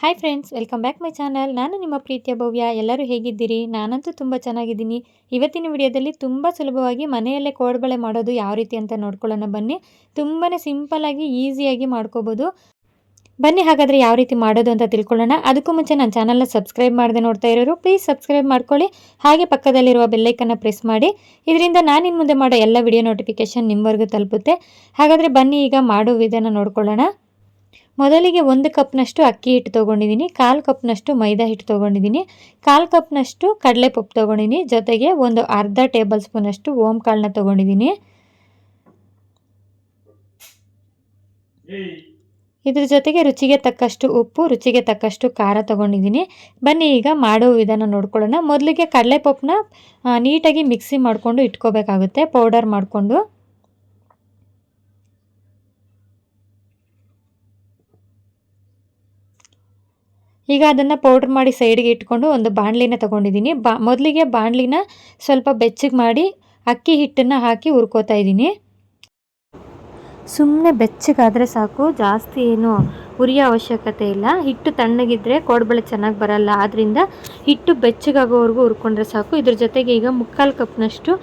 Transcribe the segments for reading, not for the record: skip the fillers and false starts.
Hi friends, welcome back my channel. ನಾನು ನಿಮ್ಮ ಪ್ರೀತಿಯ ಭವ್ಯ. ಎಲ್ಲರೂ ಹೇಗಿದ್ದೀರಿ? ನಾನಂತೂ ತುಂಬ ಚೆನ್ನಾಗಿದ್ದೀನಿ. ಇವತ್ತಿನ ವಿಡಿಯೋದಲ್ಲಿ ತುಂಬ ಸುಲಭವಾಗಿ ಮನೆಯಲ್ಲೇ ಕೋಡ್ಬಳೆ ಮಾಡೋದು ಯಾವ ರೀತಿ ಅಂತ ನೋಡ್ಕೊಳ್ಳೋಣ ಬನ್ನಿ. ತುಂಬಾ ಸಿಂಪಲ್ಲಾಗಿ ಈಸಿಯಾಗಿ ಮಾಡ್ಕೋಬೋದು. ಬನ್ನಿ ಹಾಗಾದರೆ ಯಾವ ರೀತಿ ಮಾಡೋದು ಅಂತ ತಿಳ್ಕೊಳ್ಳೋಣ. ಅದಕ್ಕೂ ಮುಂಚೆ ನನ್ನ ಚಾನಲ್ನ ಸಬ್ಸ್ಕ್ರೈಬ್ ಮಾಡದೆ ನೋಡ್ತಾ ಇರೋರು ಪ್ಲೀಸ್ ಸಬ್ಸ್ಕ್ರೈಬ್ ಮಾಡ್ಕೊಳ್ಳಿ. ಹಾಗೆ ಪಕ್ಕದಲ್ಲಿರುವ ಬೆಲ್ಲೈಕನ್ನ ಪ್ರೆಸ್ ಮಾಡಿ. ಇದರಿಂದ ನಾನು ಇನ್ನು ಮುಂದೆ ಮಾಡೋ ಎಲ್ಲ ವಿಡಿಯೋ ನೋಟಿಫಿಕೇಷನ್ ನಿಮ್ಮವರೆಗೂ ತಲುಪುತ್ತೆ. ಹಾಗಾದರೆ ಬನ್ನಿ ಈಗ ಮಾಡೋ ವಿಧಾನ ನೋಡ್ಕೊಳ್ಳೋಣ. ಮೊದಲಿಗೆ 1 ಕಪ್ನಷ್ಟು ಅಕ್ಕಿ ಹಿಟ್ಟು ತೊಗೊಂಡಿದ್ದೀನಿ, 1/4 ಕಪ್ನಷ್ಟು ಮೈದಾ ಹಿಟ್ಟು ತೊಗೊಂಡಿದ್ದೀನಿ, 1/4 ಕಪ್ನಷ್ಟು ಕಡಲೆಪಪ್ಪು ತೊಗೊಂಡಿದ್ದೀನಿ, ಜೊತೆಗೆ ಒಂದು ಅರ್ಧ ಟೇಬಲ್ ಸ್ಪೂನಷ್ಟು ಓಂ ಕಾಳನ್ನ ತೊಗೊಂಡಿದ್ದೀನಿ. ಇದ್ರ ಜೊತೆಗೆ ರುಚಿಗೆ ತಕ್ಕಷ್ಟು ಉಪ್ಪು, ರುಚಿಗೆ ತಕ್ಕಷ್ಟು ಖಾರ ತೊಗೊಂಡಿದ್ದೀನಿ. ಬನ್ನಿ ಈಗ ಮಾಡೋ ವಿಧಾನ ನೋಡ್ಕೊಳ್ಳೋಣ. ಮೊದಲಿಗೆ ಕಡಲೆಪಪ್ಪನ್ನ ನೀಟಾಗಿ ಮಿಕ್ಸಿ ಮಾಡಿಕೊಂಡು ಇಟ್ಕೋಬೇಕಾಗುತ್ತೆ, ಪೌಡರ್ ಮಾಡಿಕೊಂಡು. ಈಗ ಅದನ್ನು ಪೌಡ್ರ್ ಮಾಡಿ ಸೈಡ್ಗೆ ಇಟ್ಕೊಂಡು ಒಂದು ಬಾಣಲಿನ ತೊಗೊಂಡಿದ್ದೀನಿ. ಮೊದಲಿಗೆ ಬಾಣಲಿನ ಸ್ವಲ್ಪ ಬೆಚ್ಚಗೆ ಮಾಡಿ ಅಕ್ಕಿ ಹಿಟ್ಟನ್ನು ಹಾಕಿ ಹುರ್ಕೋತಾ ಇದ್ದೀನಿ. ಸುಮ್ಮನೆ ಬೆಚ್ಚಗಾದರೆ ಸಾಕು, ಜಾಸ್ತಿ ಏನು ಹುರಿಯೋ ಅವಶ್ಯಕತೆ ಇಲ್ಲ. ಹಿಟ್ಟು ತಣ್ಣಗಿದ್ದರೆ ಕೋಡ್ಬಳೆ ಚೆನ್ನಾಗಿ ಬರಲ್ಲ, ಆದ್ದರಿಂದ ಹಿಟ್ಟು ಬೆಚ್ಚಗಾಗೋವರೆಗೂ ಹುರ್ಕೊಂಡ್ರೆ ಸಾಕು. ಇದ್ರ ಜೊತೆಗೆ ಈಗ 3/4 ಕಪ್ನಷ್ಟು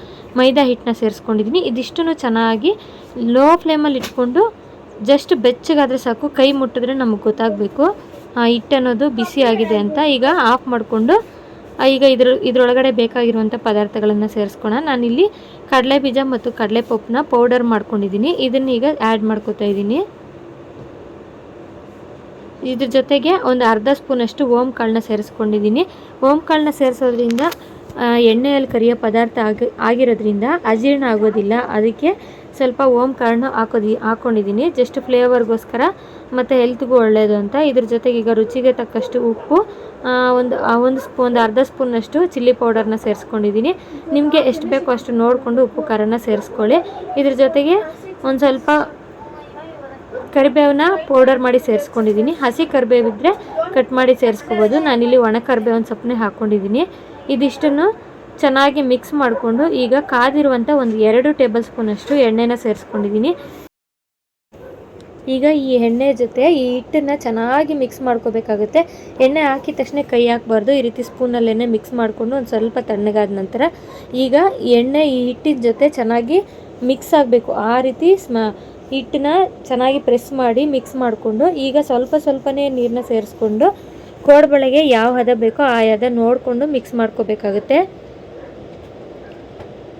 ಮೈದಾ ಹಿಟ್ಟನ್ನ ಸೇರಿಸ್ಕೊಂಡಿದ್ದೀನಿ. ಇದಿಷ್ಟನ್ನು ಚೆನ್ನಾಗಿ ಲೋ ಫ್ಲೇಮಲ್ಲಿ ಇಟ್ಕೊಂಡು ಜಸ್ಟ್ ಬೆಚ್ಚಗಾದರೆ ಸಾಕು. ಕೈ ಮುಟ್ಟಿದ್ರೆ ನಮಗೆ ಗೊತ್ತಾಗಬೇಕು ಹಿಟ್ಟು ಅನ್ನೋದು ಬಿಸಿ ಆಗಿದೆ ಅಂತ. ಈಗ ಆಫ್ ಮಾಡಿಕೊಂಡು ಈಗ ಇದರೊಳಗಡೆ ಬೇಕಾಗಿರುವಂಥ ಪದಾರ್ಥಗಳನ್ನು ಸೇರಿಸ್ಕೊಳ್ಳೋಣ. ನಾನಿಲ್ಲಿ ಕಡಲೆ ಬೀಜ ಮತ್ತು ಕಡಲೆಪಪ್ಪನ್ನ ಪೌಡರ್ ಮಾಡ್ಕೊಂಡಿದ್ದೀನಿ. ಇದನ್ನೀಗ ಆ್ಯಡ್ ಮಾಡ್ಕೋತಾ ಇದ್ದೀನಿ. ಇದ್ರ ಜೊತೆಗೆ ಒಂದು ಅರ್ಧ ಸ್ಪೂನಷ್ಟು ಓಂ ಕಾಳನ್ನ ಸೇರಿಸ್ಕೊಂಡಿದ್ದೀನಿ. ಓಂ ಕಾಳನ್ನ ಸೇರಿಸೋದ್ರಿಂದ ಎಣ್ಣೆಯಲ್ಲಿ ಕರಿಯೋ ಪದಾರ್ಥ ಆಗಿರೋದ್ರಿಂದ ಅಜೀರ್ಣ ಆಗೋದಿಲ್ಲ. ಅದಕ್ಕೆ ಸ್ವಲ್ಪ ಓಂ ಕಾಳನ್ನ ಹಾಕ್ಕೊಂಡಿದ್ದೀನಿ, ಜಸ್ಟ್ ಫ್ಲೇವರ್ಗೋಸ್ಕರ ಮತ್ತು ಹೆಲ್ತ್ಗೂ ಒಳ್ಳೆಯದು ಅಂತ. ಇದ್ರ ಜೊತೆಗೆ ಈಗ ರುಚಿಗೆ ತಕ್ಕಷ್ಟು ಉಪ್ಪು, ಒಂದು ಅರ್ಧ ಸ್ಪೂನಷ್ಟು ಚಿಲ್ಲಿ ಪೌಡರ್ನ ಸೇರಿಸ್ಕೊಂಡಿದ್ದೀನಿ. ನಿಮಗೆ ಎಷ್ಟು ಬೇಕೋ ಅಷ್ಟು ನೋಡಿಕೊಂಡು ಉಪ್ಪು ಖಾರನ ಸೇರಿಸ್ಕೊಳ್ಳಿ. ಇದ್ರ ಜೊತೆಗೆ ಒಂದು ಸ್ವಲ್ಪ ಕರಿಬೇವನ್ನ ಪೌಡರ್ ಮಾಡಿ ಸೇರಿಸ್ಕೊಂಡಿದ್ದೀನಿ. ಹಸಿ ಕರಿಬೇವಿದ್ದರೆ ಕಟ್ ಮಾಡಿ ಸೇರಿಸ್ಕೋಬೋದು. ನಾನಿಲ್ಲಿ ಒಣ ಕರಿಬೇವಿನ ಸೊಪ್ಪನ್ನೇ ಹಾಕ್ಕೊಂಡಿದ್ದೀನಿ. ಇದಿಷ್ಟನ್ನು ಚೆನ್ನಾಗಿ ಮಿಕ್ಸ್ ಮಾಡಿಕೊಂಡು ಈಗ ಕಾದಿರುವಂಥ ಒಂದು 2 ಟೇಬಲ್ ಸ್ಪೂನಷ್ಟು ಎಣ್ಣೆನ ಸೇರಿಸ್ಕೊಂಡಿದ್ದೀನಿ. ಈಗ ಈ ಎಣ್ಣೆ ಜೊತೆ ಈ ಹಿಟ್ಟನ್ನು ಚೆನ್ನಾಗಿ ಮಿಕ್ಸ್ ಮಾಡ್ಕೋಬೇಕಾಗುತ್ತೆ. ಎಣ್ಣೆ ಹಾಕಿದ ತಕ್ಷಣ ಕೈ ಹಾಕಬಾರ್ದು. ಈ ರೀತಿ ಸ್ಪೂನಲ್ಲೆಣ್ಣೆ ಮಿಕ್ಸ್ ಮಾಡಿಕೊಂಡು ಒಂದು ಸ್ವಲ್ಪ ತಣ್ಣಗಾದ ನಂತರ ಈಗ ಎಣ್ಣೆ ಈ ಹಿಟ್ಟಿನ ಜೊತೆ ಚೆನ್ನಾಗಿ ಮಿಕ್ಸ್ ಆಗಬೇಕು. ಆ ರೀತಿ ಹಿಟ್ಟನ್ನ ಚೆನ್ನಾಗಿ ಪ್ರೆಸ್ ಮಾಡಿ ಮಿಕ್ಸ್ ಮಾಡಿಕೊಂಡು ಈಗ ಸ್ವಲ್ಪನೇ ನೀರನ್ನ ಸೇರಿಸ್ಕೊಂಡು ಕೋಡ್ಬಳೆಗೆ ಯಾವ ಹದ ಬೇಕೋ ಆ ಹದ ನೋಡಿಕೊಂಡು ಮಿಕ್ಸ್ ಮಾಡ್ಕೋಬೇಕಾಗುತ್ತೆ.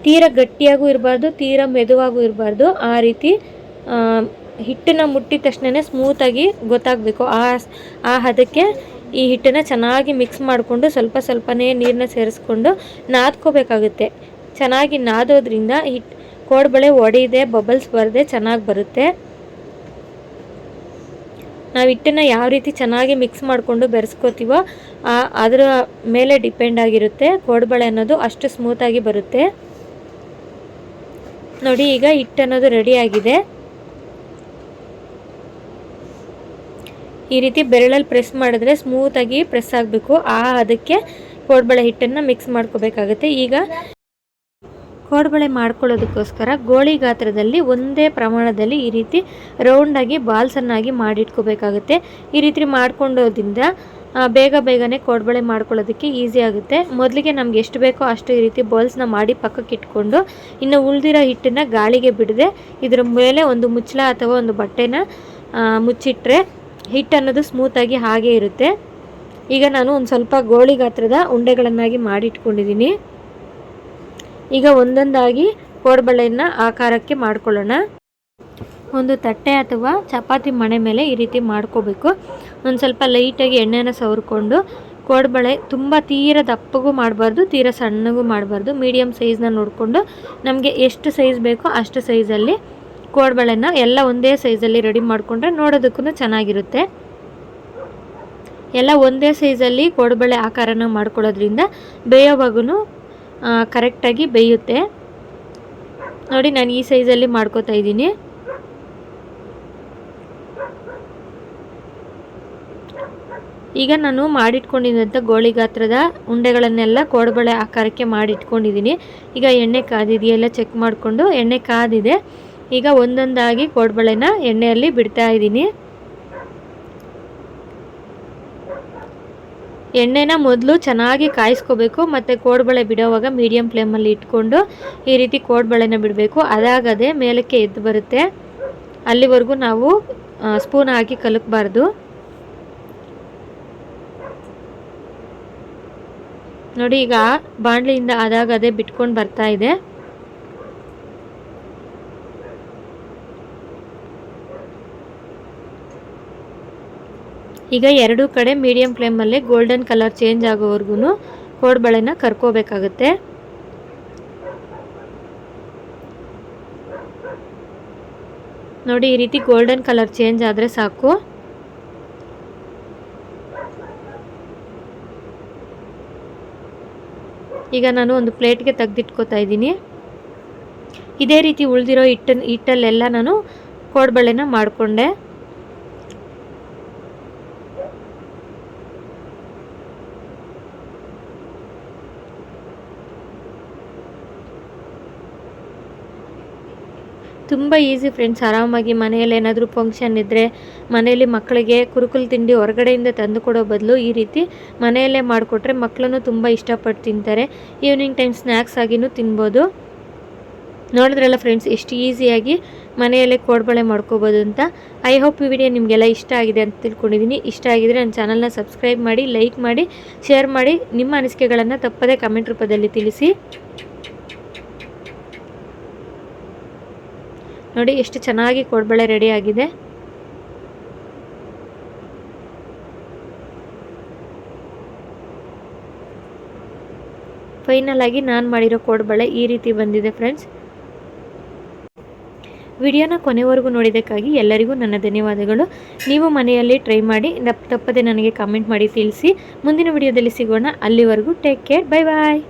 ತೀರಾ ಗಟ್ಟಿಯಾಗೂ ಇರಬಾರ್ದು, ತೀರಾ ಮೆದುವಾಗೂ ಇರಬಾರ್ದು. ಆ ರೀತಿ ಹಿಟ್ಟನ್ನು ಮುಟ್ಟಿದ ತಕ್ಷಣ ಸ್ಮೂತಾಗಿ ಗೊತ್ತಾಗಬೇಕು. ಆ ಹದಕ್ಕೆ ಈ ಹಿಟ್ಟನ್ನು ಚೆನ್ನಾಗಿ ಮಿಕ್ಸ್ ಮಾಡಿಕೊಂಡು ಸ್ವಲ್ಪನೇ ನೀರನ್ನ ಸೇರಿಸ್ಕೊಂಡು ನಾದ್ಕೋಬೇಕಾಗುತ್ತೆ. ಚೆನ್ನಾಗಿ ನಾದೋದ್ರಿಂದ ಕೋಡ್ಬಳೆ ಒಡೆಯದೆ ಬಬಲ್ಸ್ ಬರದೆ ಚೆನ್ನಾಗಿ ಬರುತ್ತೆ. ನಾವು ಹಿಟ್ಟನ್ನು ಯಾವ ರೀತಿ ಚೆನ್ನಾಗಿ ಮಿಕ್ಸ್ ಮಾಡಿಕೊಂಡು ಬೆರೆಸ್ಕೋತೀವೋ ಅದರ ಮೇಲೆ ಡಿಪೆಂಡ್ ಆಗಿರುತ್ತೆ. ಕೋಡ್ಬಳೆ ಅನ್ನೋದು ಅಷ್ಟು ಸ್ಮೂತಾಗಿ ಬರುತ್ತೆ. ನೋಡಿ, ಈಗ ಹಿಟ್ಟು ಅನ್ನೋದು ರೆಡಿ ಆಗಿದೆ. ಈ ರೀತಿ ಬೆರಳಲ್ಲಿ ಪ್ರೆಸ್ ಮಾಡಿದ್ರೆ ಸ್ಮೂತಾಗಿ ಪ್ರೆಸ್ ಆಗಬೇಕು. ಅದಕ್ಕೆ ಕೋಡ್ಬಳೆ ಹಿಟ್ಟನ್ನು ಮಿಕ್ಸ್ ಮಾಡ್ಕೋಬೇಕಾಗುತ್ತೆ. ಈಗ ಕೋಡ್ಬಳೆ ಮಾಡ್ಕೊಳ್ಳೋದಕ್ಕೋಸ್ಕರ ಗೋಳಿ ಗಾತ್ರದಲ್ಲಿ ಒಂದೇ ಪ್ರಮಾಣದಲ್ಲಿ ಈ ರೀತಿ ರೌಂಡಾಗಿ ಬಾಲ್ಸನ್ನಾಗಿ ಮಾಡಿಟ್ಕೋಬೇಕಾಗುತ್ತೆ. ಈ ರೀತಿ ಮಾಡ್ಕೊಂಡೋದ್ರಿಂದ ಬೇಗನೆ ಕೋಡ್ಬಳೆ ಮಾಡ್ಕೊಳ್ಳೋದಕ್ಕೆ ಈಸಿ ಆಗುತ್ತೆ. ಮೊದಲಿಗೆ ನಮ್ಗೆ ಎಷ್ಟು ಬೇಕೋ ಅಷ್ಟು ಈ ರೀತಿ ಬಾಲ್ಸ್ನ ಮಾಡಿ ಪಕ್ಕಕ್ಕೆ ಇಟ್ಕೊಂಡು ಇನ್ನು ಉಳಿದಿರೋ ಹಿಟ್ಟನ್ನು ಗಾಳಿಗೆ ಬಿಡದೆ ಇದರ ಮೇಲೆ ಒಂದು ಮುಚ್ಚಳ ಅಥವಾ ಒಂದು ಬಟ್ಟೆನ ಮುಚ್ಚಿಟ್ರೆ ಹಿಟ್ಟು ಅನ್ನೋದು ಸ್ಮೂತಾಗಿ ಹಾಗೆ ಇರುತ್ತೆ. ಈಗ ನಾನು ಒಂದು ಸ್ವಲ್ಪ ಗೋಳಿ ಗಾತ್ರದ ಉಂಡೆಗಳನ್ನಾಗಿ ಮಾಡಿಟ್ಕೊಂಡಿದ್ದೀನಿ. ಈಗ ಒಂದೊಂದಾಗಿ ಕೋಡ್ಬಳೆಯನ್ನು ಆಕಾರಕ್ಕೆ ಮಾಡ್ಕೊಳ್ಳೋಣ. ಒಂದು ತಟ್ಟೆ ಅಥವಾ ಚಪಾತಿ ಮಣೆ ಮೇಲೆ ಈ ರೀತಿ ಮಾಡ್ಕೋಬೇಕು. ಒಂದು ಸ್ವಲ್ಪ ಲೈಟಾಗಿ ಎಣ್ಣೆನ ಸವರ್ಕೊಂಡು ಕೋಡ್ಬಳೆ ತುಂಬ ತೀರ ದಪ್ಪಗೂ ಮಾಡಬಾರ್ದು, ತೀರ ಸಣ್ಣಗೂ ಮಾಡಬಾರ್ದು. ಮೀಡಿಯಮ್ ಸೈಜ್ನ ನೋಡಿಕೊಂಡು ನಮಗೆ ಎಷ್ಟು ಸೈಜ್ ಬೇಕೋ ಅಷ್ಟು ಸೈಜಲ್ಲಿ ಕೋಡ್ಬಳೆನ ಎಲ್ಲ ಒಂದೇ ಸೈಜಲ್ಲಿ ರೆಡಿ ಮಾಡಿಕೊಂಡ್ರೆ ನೋಡೋದಕ್ಕೂ ಚೆನ್ನಾಗಿರುತ್ತೆ. ಎಲ್ಲ ಒಂದೇ ಸೈಜಲ್ಲಿ ಕೋಡ್ಬಳೆ ಆಕಾರನ ಮಾಡ್ಕೊಳ್ಳೋದ್ರಿಂದ ಬೇಯೋವಾಗೂ ಕರೆಕ್ಟಾಗಿ ಬೇಯುತ್ತೆ. ನೋಡಿ, ನಾನು ಈ ಸೈಜಲ್ಲಿ ಮಾಡ್ಕೋತಾ ಇದ್ದೀನಿ. ಈಗ ನಾನು ಮಾಡಿಟ್ಕೊಂಡಿದ್ದಂಥ ಗೋಳಿ ಗಾತ್ರದ ಉಂಡೆಗಳನ್ನೆಲ್ಲ ಕೋಡ್ಬಳೆ ಆಕಾರಕ್ಕೆ ಮಾಡಿಟ್ಕೊಂಡಿದ್ದೀನಿ. ಈಗ ಎಣ್ಣೆ ಕಾದಿದೆಯೆಲ್ಲ ಚೆಕ್ ಮಾಡಿಕೊಂಡು ಎಣ್ಣೆ ಕಾದಿದೆ. ಈಗ ಒಂದೊಂದಾಗಿ ಕೋಡ್ಬಳೆನ ಎಣ್ಣೆಯಲ್ಲಿ ಬಿಡ್ತಾ ಇದ್ದೀನಿ. ಎಣ್ಣೆನ ಮೊದಲು ಚೆನ್ನಾಗಿ ಕಾಯಿಸ್ಕೋಬೇಕು, ಮತ್ತು ಕೋಡ್ಬಳೆ ಬಿಡೋವಾಗ ಮೀಡಿಯಮ್ ಫ್ಲೇಮಲ್ಲಿ ಇಟ್ಕೊಂಡು ಈ ರೀತಿ ಕೋಡ್ಬಳೆನ ಬಿಡಬೇಕು. ಅದಾಗದೆ ಮೇಲಕ್ಕೆ ಎದ್ದು ಬರುತ್ತೆ, ಅಲ್ಲಿವರೆಗೂ ನಾವು ಸ್ಪೂನ್ ಹಾಕಿ ಕಲಕಬಾರ್ದು. ನೋಡಿ ಈಗ ಬಾಣಲಿಯಿಂದ ಅದಾಗದೆ ಬಿಟ್ಕೊಂಡು ಬರ್ತಾ ಇದೆ. ಈಗ ಎರಡೂ ಕಡೆ ಮೀಡಿಯಂ ಫ್ಲೇಮಲ್ಲಿ ಗೋಲ್ಡನ್ ಕಲರ್ ಚೇಂಜ್ ಆಗೋವರೆಗೂ ಕೋಡ್ಬಳೆನ ಕರ್ಕೋಬೇಕಾಗುತ್ತೆ. ನೋಡಿ ಈ ರೀತಿ ಗೋಲ್ಡನ್ ಕಲರ್ ಚೇಂಜ್ ಆದರೆ ಸಾಕು. ಈಗ ನಾನು ಒಂದು ಪ್ಲೇಟ್ಗೆ ತೆಗೆದಿಟ್ಕೋತಾ ಇದ್ದೀನಿ. ಇದೇ ರೀತಿ ಉಳಿದಿರೋ ಹಿಟ್ಟಲ್ಲೆಲ್ಲ ನಾನು ಕೋಡ್ಬಳೆನ ಮಾಡಿಕೊಂಡೆ. ತುಂಬ ಈಸಿ ಫ್ರೆಂಡ್ಸ್. ಆರಾಮಾಗಿ ಮನೆಯಲ್ಲಿ ಏನಾದರೂ ಫಂಕ್ಷನ್ ಇದ್ದರೆ, ಮನೆಯಲ್ಲಿ ಮಕ್ಕಳಿಗೆ ಕುರುಕುಲು ತಿಂಡಿ ಹೊರಗಡೆಯಿಂದ ತಂದು ಕೊಡೋ ಬದಲು ಈ ರೀತಿ ಮನೆಯಲ್ಲೇ ಮಾಡಿಕೊಟ್ರೆ ಮಕ್ಕಳನ್ನು ತುಂಬ ಇಷ್ಟಪಟ್ಟು ತಿಂತಾರೆ. ಈವ್ನಿಂಗ್ ಟೈಮ್ ಸ್ನ್ಯಾಕ್ಸ್ ಆಗಿನೂ ತಿನ್ಬೋದು. ನೋಡಿದ್ರಲ್ಲ ಫ್ರೆಂಡ್ಸ್, ಎಷ್ಟು ಈಸಿಯಾಗಿ ಮನೆಯಲ್ಲೇ ಕೋಡ್ಬಳೆ ಮಾಡ್ಕೋಬೋದು ಅಂತ. ಐ ಹೋಪ್ ಈ ವಿಡಿಯೋ ನಿಮಗೆಲ್ಲ ಇಷ್ಟ ಆಗಿದೆ ಅಂತ ತಿಳ್ಕೊಂಡಿದ್ದೀನಿ. ಇಷ್ಟ ಆಗಿದರೆ ನನ್ನ ಚಾನಲ್ನ ಸಬ್ಸ್ಕ್ರೈಬ್ ಮಾಡಿ, ಲೈಕ್ ಮಾಡಿ, ಶೇರ್ ಮಾಡಿ. ನಿಮ್ಮ ಅನಿಸಿಕೆಗಳನ್ನು ತಪ್ಪದೇ ಕಮೆಂಟ್ ರೂಪದಲ್ಲಿ ತಿಳಿಸಿ. ನೋಡಿ ಎಷ್ಟು ಚೆನ್ನಾಗಿ ಕೋಡ್ಬಳೆ ರೆಡಿ ಆಗಿದೆ. ಫೈನಲ್ ಆಗಿ ನಾನು ಮಾಡಿರೋ ಕೋಡ್ಬಳೆ ಈ ರೀತಿ ಬಂದಿದೆ ಫ್ರೆಂಡ್ಸ್. ವಿಡಿಯೋನ ಕೊನೆವರೆಗೂ ನೋಡಿದ್ದಕ್ಕಾಗಿ ಎಲ್ಲರಿಗೂ ನನ್ನ ಧನ್ಯವಾದಗಳು. ನೀವು ಮನೆಯಲ್ಲಿ ಟ್ರೈ ಮಾಡಿ ತಪ್ಪದೆ ನನಗೆ ಕಮೆಂಟ್ ಮಾಡಿ ತಿಳಿಸಿ. ಮುಂದಿನ ವಿಡಿಯೋದಲ್ಲಿ ಸಿಗೋಣ. ಅಲ್ಲಿವರೆಗೂ ಟೇಕ್ ಕೇರ್. Bye bye.